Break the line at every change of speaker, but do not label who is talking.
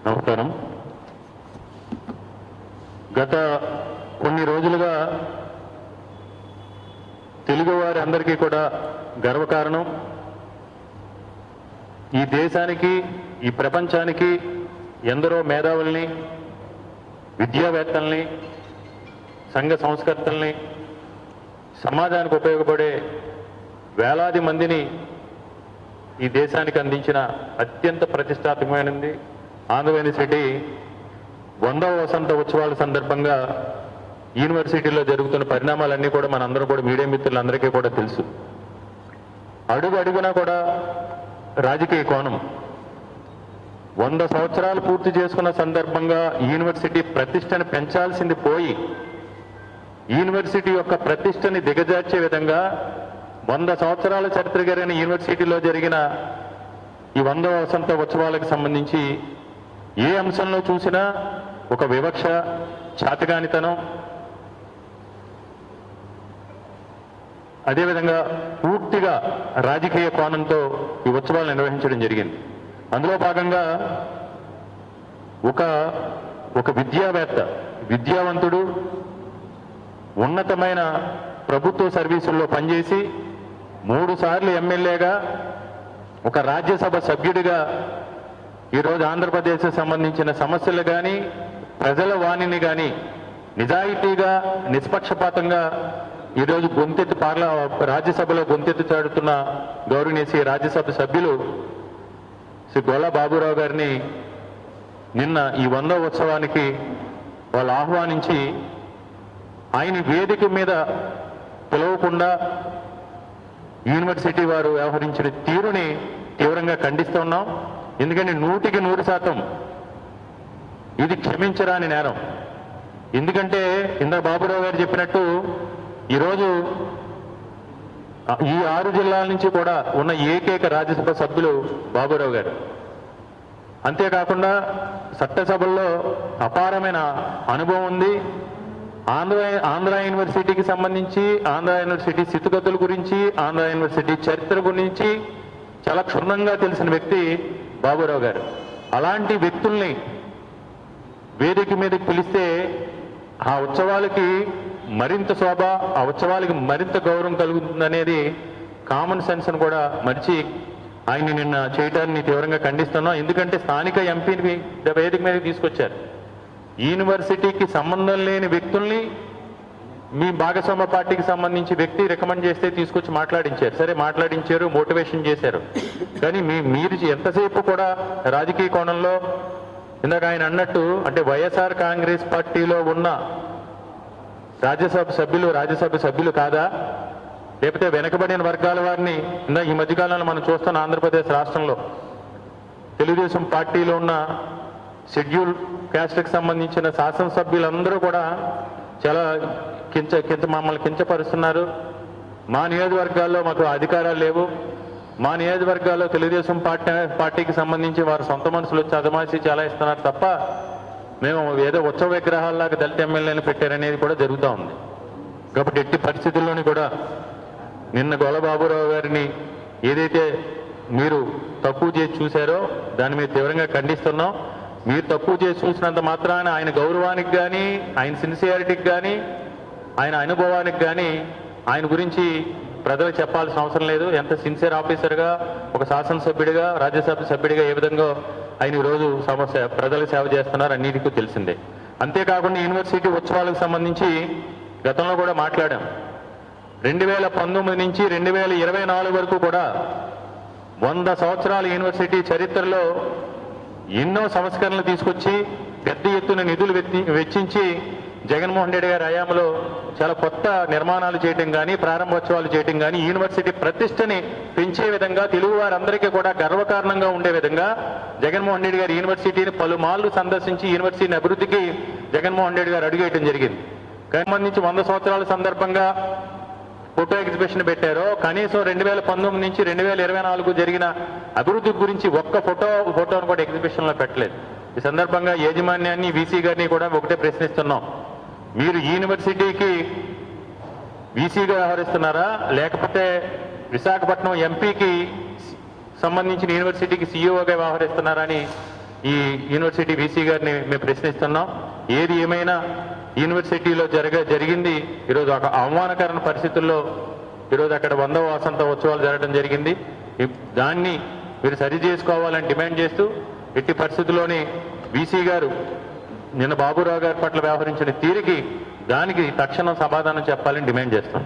నమస్కారం. గత కొన్ని రోజులుగా తెలుగువారి అందరికీ కూడా గర్వకారణం. ఈ దేశానికి, ఈ ప్రపంచానికి ఎందరో మేధావుల్ని, విద్యావేత్తల్ని, సంఘ సంస్కర్తల్ని, సమాజానికి ఉపయోగపడే వేలాది మందిని ఈ దేశానికి అందించిన అత్యంత ప్రతిష్టాత్మకమైనది ఆంధ్ర యూనివర్సిటీ 100వ వసంత ఉత్సవాల సందర్భంగా యూనివర్సిటీలో జరుగుతున్న పరిణామాలన్నీ కూడా మనందరూ కూడా మీడియా మిత్రులందరికీ కూడా తెలుసు. అడుగు అడుగునా కూడా రాజకీయ కోణం. 100 సంవత్సరాలు పూర్తి చేసుకున్న సందర్భంగా యూనివర్సిటీ ప్రతిష్టను పెంచాల్సింది పోయి యూనివర్సిటీ యొక్క ప్రతిష్టని దిగజార్చే విధంగా 100 సంవత్సరాల చరిత్ర కలిగిన యూనివర్సిటీలో జరిగిన ఈ 100వ వసంత ఉత్సవాలకు సంబంధించి ఏ అంశంలో చూసినా ఒక వివక్ష, చాతగానితనం, అదేవిధంగా పూర్తిగా రాజకీయ కోణంతో ఈ ఉత్సవాలు నిర్వహించడం జరిగింది. అందులో భాగంగా ఒక విద్యావేత్త, విద్యావంతుడు, ఉన్నతమైన ప్రభుత్వ సర్వీసుల్లో పనిచేసి 3 సార్లు ఎమ్మెల్యేగా, ఒక రాజ్యసభ సభ్యుడిగా ఈరోజు ఆంధ్రప్రదేశ్కి సంబంధించిన సమస్యలు కానీ, ప్రజల వాణిని కానీ నిజాయితీగా, నిష్పక్షపాతంగా ఈరోజు రాజ్యసభలో గొంతెత్తి చాడుతున్న గౌరవనీయ రాజ్యసభ సభ్యులు శ్రీ గొల్ల బాబురావు గారిని నిన్న ఈ 100వ ఉత్సవానికి వాళ్ళు ఆహ్వానించి ఆయన వేదిక మీద పిలవకుండా యూనివర్సిటీ వారు వ్యవహరించిన తీరుని తీవ్రంగా ఖండిస్తున్నాం. ఎందుకంటే 100% ఇది క్షమించరాని నేరం. ఎందుకంటే ఇందాక బాబురావు గారు చెప్పినట్టు ఈరోజు ఈ 6 జిల్లాల నుంచి కూడా ఉన్న ఏకైక రాజ్యసభ సభ్యులు బాబురావు గారు. అంతేకాకుండా చట్టసభల్లో అపారమైన అనుభవం ఉంది. ఆంధ్ర యూనివర్సిటీకి సంబంధించి, ఆంధ్ర యూనివర్సిటీ స్థితిగతుల గురించి, ఆంధ్ర యూనివర్సిటీ చరిత్ర గురించి చాలా క్షుణ్ణంగా తెలిసిన వ్యక్తి బాబురావు గారు. అలాంటి వ్యక్తుల్ని వేదిక మీదకి పిలిస్తే ఆ ఉత్సవాలకి మరింత శోభ, ఆ ఉత్సవాలకి మరింత గౌరవం కలుగుతుందనేది కామన్ సెన్స్ను కూడా మరిచి ఆయన్ని నిన్న చేయటాన్ని తీవ్రంగా ఖండిస్తున్నాం. ఎందుకంటే స్థానిక ఎంపీని వేదిక మీదకి తీసుకొచ్చారు. యూనివర్సిటీకి సంబంధం లేని వ్యక్తుల్ని మీ భాగస్వామ్య పార్టీకి సంబంధించి వ్యక్తి రికమెండ్ చేస్తే తీసుకొచ్చి మాట్లాడించారు. సరే, మాట్లాడించారు, మోటివేషన్ చేశారు. కానీ మీరు ఎంతసేపు కూడా రాజకీయ కోణంలో, ఇందాక ఆయన అన్నట్టు, అంటే వైఎస్ఆర్ కాంగ్రెస్ పార్టీలో ఉన్న రాజ్యసభ సభ్యులు కాదా, లేకపోతే వెనకబడిన వర్గాల వారిని ఈ మధ్యకాలంలో మనం చూస్తున్న ఆంధ్రప్రదేశ్ రాష్ట్రంలో తెలుగుదేశం పార్టీలో ఉన్న షెడ్యూల్ క్యాస్ట్కి సంబంధించిన శాసనసభ్యులందరూ కూడా చాలా మమ్మల్ని కించపరుస్తున్నారు. మా నియోజకవర్గాల్లో మాకు అధికారాలు లేవు, మా నియోజకవర్గాల్లో తెలుగుదేశం పార్టీకి సంబంధించి వారు సొంత మనుషులు వచ్చి అదమాసి చాలా ఇస్తున్నారు తప్ప మేము ఏదో ఉత్సవ విగ్రహాల్లాగా దళిత ఎమ్మెల్యేలు పెట్టారనేది కూడా జరుగుతూ ఉంది. కాబట్టి ఎట్టి పరిస్థితుల్లోని కూడా నిన్న గొల్ల బాబురావు గారిని ఏదైతే మీరు తక్కువ చేసి చూశారో దాన్ని మీరు తీవ్రంగా ఖండిస్తున్నాం. మీరు తక్కువ చేసి చూసినంత మాత్రాన ఆయన గౌరవానికి కానీ, ఆయన సిన్సియారిటీకి కానీ, ఆయన అనుభవానికి కానీ ఆయన గురించి ప్రజలకు చెప్పాల్సిన అవసరం లేదు. ఎంత సిన్సియర్ ఆఫీసర్గా, ఒక శాసనసభ్యుడిగా, రాజ్యసభ సభ్యుడిగా ఏ విధంగా ఆయన ఈరోజు ప్రజలకు సేవ చేస్తున్నారు అన్నిటికీ తెలిసిందే. అంతేకాకుండా యూనివర్సిటీ ఉత్సవాలకు సంబంధించి గతంలో కూడా మాట్లాడాం. 2019 నుంచి 2024 వరకు కూడా 100 సంవత్సరాల యూనివర్సిటీ చరిత్రలో ఎన్నో సంస్కరణలు తీసుకొచ్చి పెద్ద ఎత్తున నిధులు వెచ్చించి జగన్మోహన్ రెడ్డి గారి హయాంలో చాలా కొత్త నిర్మాణాలు చేయటం కానీ, ప్రారంభోత్సవాలు చేయటం కానీ, యూనివర్సిటీ ప్రతిష్టని పెంచే విధంగా, తెలుగు వారందరికీ కూడా గర్వకారణంగా ఉండే విధంగా జగన్మోహన్ రెడ్డి గారి యూనివర్సిటీని పలుమార్లు సందర్శించి యూనివర్సిటీని అభివృద్ధికి జగన్మోహన్ రెడ్డి గారు అడుగేయటం జరిగింది. సంబంధించి 100 సంవత్సరాల సందర్భంగా ఫోటో ఎగ్జిబిషన్ పెట్టారో, కనీసం 2019 నుంచి 2024 జరిగిన అభివృద్ధి గురించి ఒక్క ఫోటోను కూడా ఎగ్జిబిషన్లో పెట్టలేదు. ఈ సందర్భంగా యాజమాన్యాన్ని, వీసీ గారిని కూడా ఒకటే ప్రశ్నిస్తున్నాం. మీరు యూనివర్సిటీకి వీసీగా వ్యవహరిస్తున్నారా, లేకపోతే విశాఖపట్నం ఎంపీకి సంబంధించిన యూనివర్సిటీకి సీఈఓగా వ్యవహరిస్తున్నారని ఈ యూనివర్సిటీ వీసీ గారిని మేము ప్రశ్నిస్తున్నాం. ఏది ఏమైనా యూనివర్సిటీలో జరిగింది ఈరోజు ఒక అవమానకరమైన పరిస్థితుల్లో ఈరోజు అక్కడ 100వ వసంత ఉత్సవాలు జరగడం జరిగింది. దాన్ని మీరు సరి చేసుకోవాలని డిమాండ్ చేస్తూ ఎట్టి పరిస్థితుల్లోని వీసీ గారు నిన్న బాబురావు గారి పట్ల వ్యవహరించిన తీరుకి దానికి తక్షణం సమాధానం చెప్పాలని డిమాండ్ చేస్తాం.